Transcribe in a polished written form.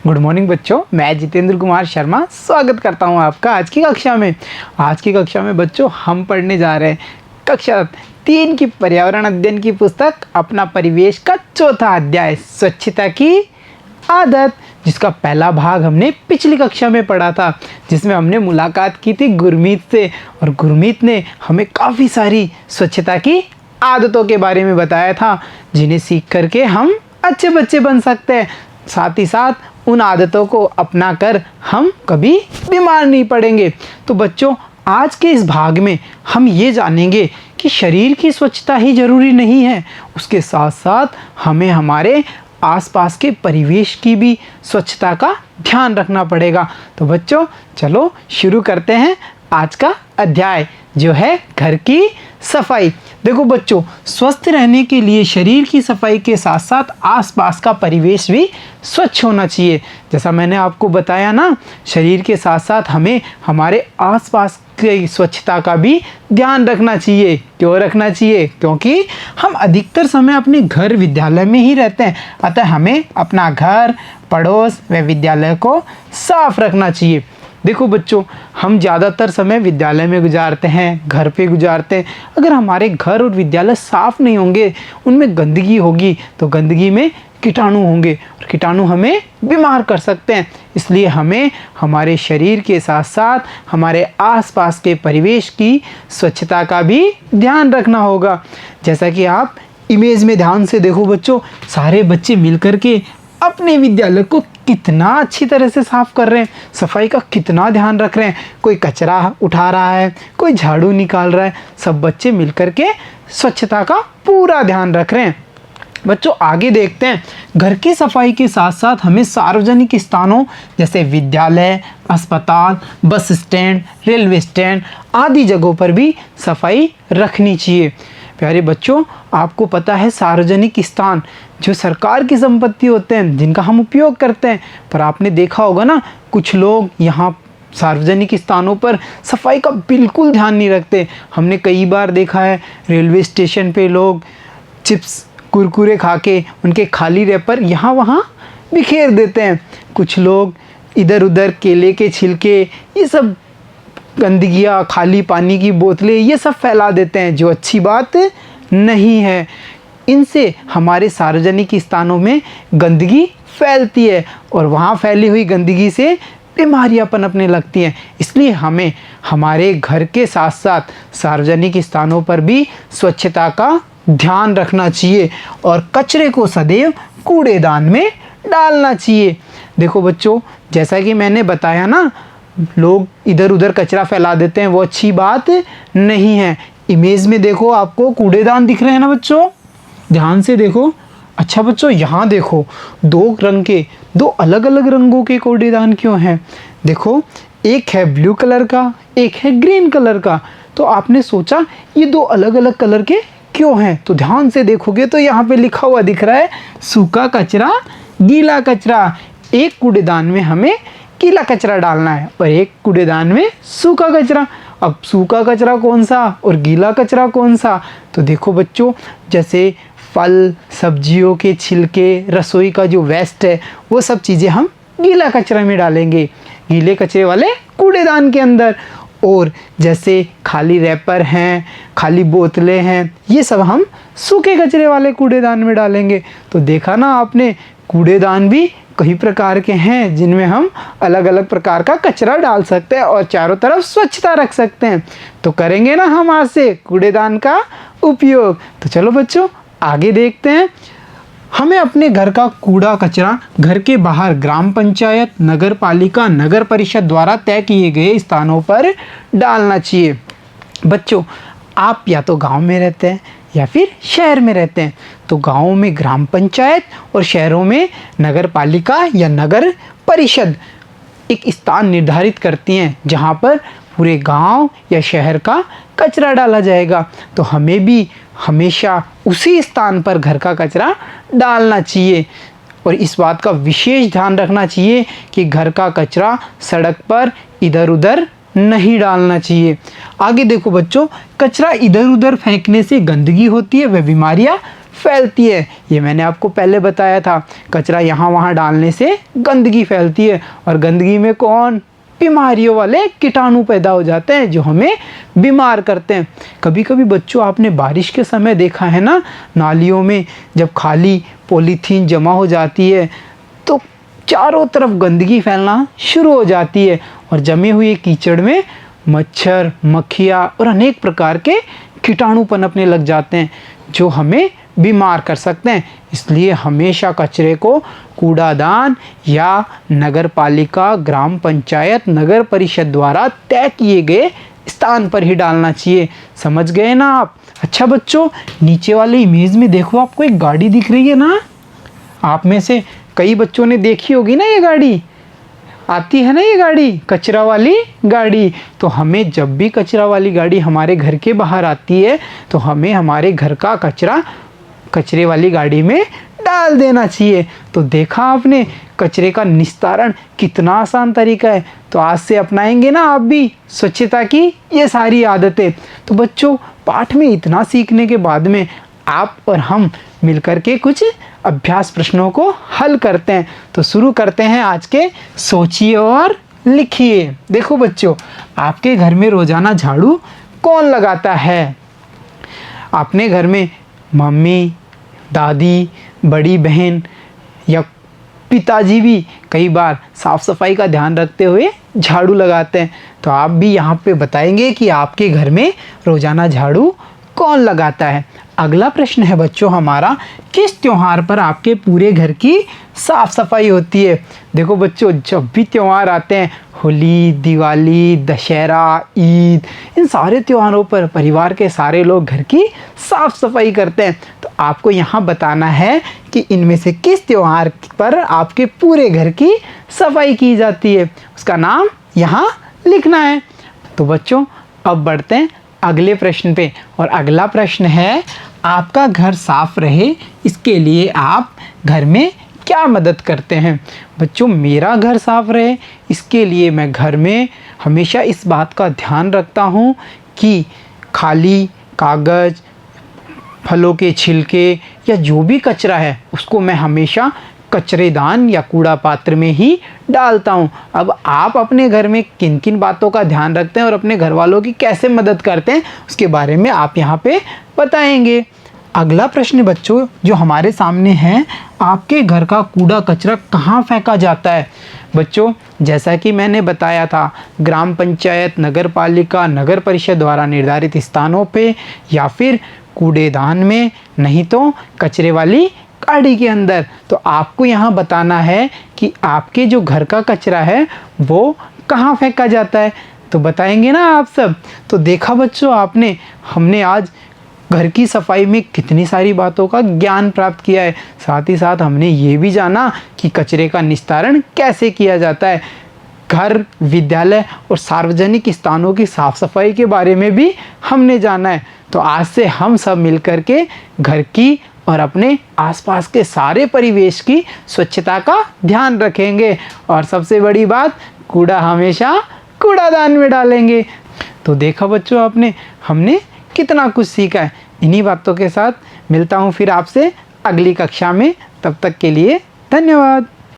Good morning बच्चों, मैं जितेंद्र कुमार शर्मा स्वागत करता हूं आपका आज की कक्षा में। आज की कक्षा में बच्चों हम पढ़ने जा रहे हैं कक्षा 3 की पर्यावरण अध्ययन की पुस्तक अपना परिवेश का चौथा अध्याय स्वच्छता की आदत, जिसका पहला भाग हमने पिछली कक्षा में पढ़ा था, जिसमें हमने मुलाकात की थी गुरमीत से। और गुरमीत ने हमें काफ़ी सारी स्वच्छता की आदतों के बारे में बताया था, जिन्हें सीख करके हम अच्छे बच्चे बन सकते हैं। साथ ही साथ उन आदतों को अपना कर हम कभी बीमार नहीं पड़ेंगे। तो बच्चों, आज के इस भाग में हम ये जानेंगे कि शरीर की स्वच्छता ही ज़रूरी नहीं है, उसके साथ साथ हमें हमारे आसपास के परिवेश की भी स्वच्छता का ध्यान रखना पड़ेगा। तो बच्चों चलो शुरू करते हैं आज का अध्याय, जो है घर की सफाई। देखो बच्चों, स्वस्थ रहने के लिए शरीर की सफाई के साथ साथ आसपास का परिवेश भी स्वच्छ होना चाहिए। जैसा मैंने आपको बताया ना, शरीर के साथ साथ हमें हमारे आसपास की स्वच्छता का भी ध्यान रखना चाहिए। क्यों रखना चाहिए? क्योंकि हम अधिकतर समय अपने घर विद्यालय में ही रहते हैं, अतः हमें अपना घर, पड़ोस व विद्यालय को साफ रखना चाहिए। देखो बच्चों, हम ज़्यादातर समय विद्यालय में गुजारते हैं, घर पे गुजारते हैं। अगर हमारे घर और विद्यालय साफ़ नहीं होंगे, उनमें गंदगी होगी, तो गंदगी में कीटाणु होंगे और कीटाणु हमें बीमार कर सकते हैं। इसलिए हमें हमारे शरीर के साथ साथ हमारे आसपास के परिवेश की स्वच्छता का भी ध्यान रखना होगा। जैसा कि आप इमेज में ध्यान से देखो बच्चों, सारे बच्चे मिलकर के अपने विद्यालय को कितना अच्छी तरह से साफ कर रहे हैं, सफाई का कितना ध्यान रख रहे हैं। कोई कचरा उठा रहा है, कोई झाड़ू निकाल रहा है, सब बच्चे मिलकर के स्वच्छता का पूरा ध्यान रख रहे हैं। बच्चों आगे देखते हैं, घर की सफाई के साथ साथ हमें सार्वजनिक स्थानों जैसे विद्यालय, अस्पताल, बस स्टैंड, रेलवे स्टैंड आदि जगहों पर भी सफाई रखनी चाहिए। प्यारे बच्चों, आपको पता है सार्वजनिक स्थान जो सरकार की संपत्ति होते हैं, जिनका हम उपयोग करते हैं, पर आपने देखा होगा ना, कुछ लोग यहाँ सार्वजनिक स्थानों पर सफाई का बिल्कुल ध्यान नहीं रखते। हमने कई बार देखा है रेलवे स्टेशन पे लोग चिप्स कुरकुरे खा के उनके खाली रैपर यहाँ वहाँ बिखेर देते हैं। कुछ लोग इधर उधर केले के छिलके, ये सब गंदगियाँ, खाली पानी की बोतलें, ये सब फैला देते हैं, जो अच्छी बात नहीं है। इनसे हमारे सार्वजनिक स्थानों में गंदगी फैलती है और वहाँ फैली हुई गंदगी से बीमारियाँ पनपने लगती हैं। इसलिए हमें हमारे घर के साथ साथ सार्वजनिक स्थानों पर भी स्वच्छता का ध्यान रखना चाहिए और कचरे को सदैव कूड़ेदान में डालना चाहिए। देखो बच्चों, जैसा कि मैंने बताया ना, लोग इधर उधर कचरा फैला देते हैं, वो अच्छी बात नहीं है। इमेज में देखो, आपको कूड़ेदान दिख रहे हैं ना बच्चों, ध्यान से देखो। अच्छा बच्चों, यहाँ देखो, दो अलग अलग रंगों के कूड़ेदान क्यों हैं? देखो, एक है ब्लू कलर का, एक है ग्रीन कलर का। तो आपने सोचा ये दो अलग अलग कलर के क्यों हैं? तो ध्यान से देखोगे तो यहाँ पे लिखा हुआ दिख रहा है सूखा कचरा, गीला कचरा। एक कूड़ेदान में हमें गीला कचरा डालना है और एक कूड़ेदान में सूखा कचरा। अब सूखा कचरा कौन सा और गीला कचरा कौन सा? तो देखो बच्चों, जैसे फल सब्जियों के छिलके, रसोई का जो वेस्ट है, वो सब चीज़ें हम गीला कचरा में डालेंगे, गीले कचरे वाले कूड़ेदान के अंदर। और जैसे खाली रैपर हैं, खाली बोतलें हैं, ये सब हम सूखे कचरे वाले कूड़ेदान में डालेंगे। तो देखा ना आपने, कूड़ेदान भी कई प्रकार के हैं, जिनमें हम अलग अलग प्रकार का कचरा डाल सकते हैं और चारों तरफ स्वच्छता रख सकते हैं। तो करेंगे ना हम आज से कूड़ेदान का उपयोग। तो चलो बच्चों आगे देखते हैं। हमें अपने घर का कूड़ा कचरा घर के बाहर ग्राम पंचायत, नगर पालिका, नगर परिषद द्वारा तय किए गए स्थानों पर डालना चाहिए। बच्चों, आप या तो गांव में रहते हैं या फिर शहर में रहते हैं, तो गाँव में ग्राम पंचायत और शहरों में नगर पालिका या नगर परिषद एक स्थान निर्धारित करती हैं, जहां पर पूरे गांव या शहर का कचरा डाला जाएगा। तो हमें भी हमेशा उसी स्थान पर घर का कचरा डालना चाहिए और इस बात का विशेष ध्यान रखना चाहिए कि घर का कचरा सड़क पर इधर उधर नहीं डालना चाहिए। आगे देखो बच्चों, कचरा इधर उधर फेंकने से गंदगी होती है, वह बीमारियां फैलती है। ये मैंने आपको पहले बताया था, कचरा यहाँ वहाँ डालने से गंदगी फैलती है और गंदगी में कौन, बीमारियों वाले कीटाणु पैदा हो जाते हैं जो हमें बीमार करते हैं। कभी कभी बच्चों आपने बारिश के समय देखा है ना, नालियों में जब खाली पॉलीथीन जमा हो जाती है तो चारों तरफ गंदगी फैलना शुरू हो जाती है और जमे हुए कीचड़ में मच्छर, मक्खियाँ और अनेक प्रकार के कीटाणु पनपने लग जाते हैं जो हमें बीमार कर सकते हैं। इसलिए हमेशा कचरे को कूड़ादान या नगर पालिका, ग्राम पंचायत, नगर परिषद द्वारा तय किए गए स्थान पर ही डालना चाहिए। समझ गए ना आप? अच्छा बच्चों, नीचे वाले इमेज में देखो, आपको एक गाड़ी दिख रही है ना। आप में से कई बच्चों ने देखी होगी ना, ये गाड़ी आती है ना, ये गाड़ी कचरा वाली गाड़ी। तो हमें जब भी कचरा वाली गाड़ी हमारे घर के बाहर आती है तो हमें हमारे घर का कचरा कचरे वाली गाड़ी में डाल देना चाहिए। तो देखा आपने कचरे का निस्तारण कितना आसान तरीका है। तो आज से अपनाएंगे ना आप भी स्वच्छता की ये सारी आदतें। तो बच्चों, पाठ में इतना सीखने के बाद में आप और हम मिलकर के कुछ अभ्यास प्रश्नों को हल करते हैं। तो शुरू करते हैं आज के सोचिए और लिखिए। देखो बच्चों, आपके घर में रोजाना झाड़ू कौन लगाता है? अपने घर में मम्मी, दादी, बड़ी बहन या पिताजी भी कई बार साफ सफाई का ध्यान रखते हुए झाड़ू लगाते हैं। तो आप भी यहाँ पे बताएंगे कि आपके घर में रोजाना झाड़ू कौन लगाता है। अगला प्रश्न है बच्चों हमारा, किस त्योहार पर आपके पूरे घर की साफ सफाई होती है? देखो बच्चों, जब भी त्योहार आते हैं, होली, दिवाली, दशहरा, ईद, इन सारे त्योहारों पर परिवार के सारे लोग घर की साफ सफाई करते हैं। तो आपको यहाँ बताना है कि इनमें से किस त्योहार पर आपके पूरे घर की सफाई की जाती है, उसका नाम यहाँ लिखना है। तो बच्चों, अब बढ़ते हैं अगले प्रश्न पे। और अगला प्रश्न है, आपका घर साफ रहे इसके लिए आप घर में क्या मदद करते हैं? बच्चों, मेरा घर साफ रहे इसके लिए मैं घर में हमेशा इस बात का ध्यान रखता हूँ कि खाली कागज़, फलों के छिलके या जो भी कचरा है उसको मैं हमेशा कचरेदान या कूड़ा पात्र में ही डालता हूँ। अब आप अपने घर में किन किन बातों का ध्यान रखते हैं और अपने घर वालों की कैसे मदद करते हैं उसके बारे में आप यहाँ पे बताएंगे। अगला प्रश्न बच्चों जो हमारे सामने है, आपके घर का कूड़ा कचरा कहाँ फेंका जाता है? बच्चों, जैसा कि मैंने बताया था, ग्राम पंचायत, नगर पालिका, नगर परिषद द्वारा निर्धारित स्थानों पे या फिर कूड़ेदान में, नहीं तो कचरे वाली गाड़ी के अंदर। तो आपको यहाँ बताना है कि आपके जो घर का कचरा है वो कहाँ फेंका जाता है। तो बताएंगे ना आप सब? तो देखा बच्चों आपने, हमने आज घर की सफाई में कितनी सारी बातों का ज्ञान प्राप्त किया है। साथ ही साथ हमने ये भी जाना कि कचरे का निस्तारण कैसे किया जाता है। घर, विद्यालय और सार्वजनिक स्थानों की साफ सफाई के बारे में भी हमने जाना है। तो आज से हम सब मिलकर के घर की और अपने आसपास के सारे परिवेश की स्वच्छता का ध्यान रखेंगे और सबसे बड़ी बात, कूड़ा हमेशा कूड़ादान में डालेंगे। तो देखा बच्चों आपने, हमने कितना कुछ सीखा है। इन्हीं बातों के साथ मिलता हूँ फिर आपसे अगली कक्षा में। तब तक के लिए धन्यवाद।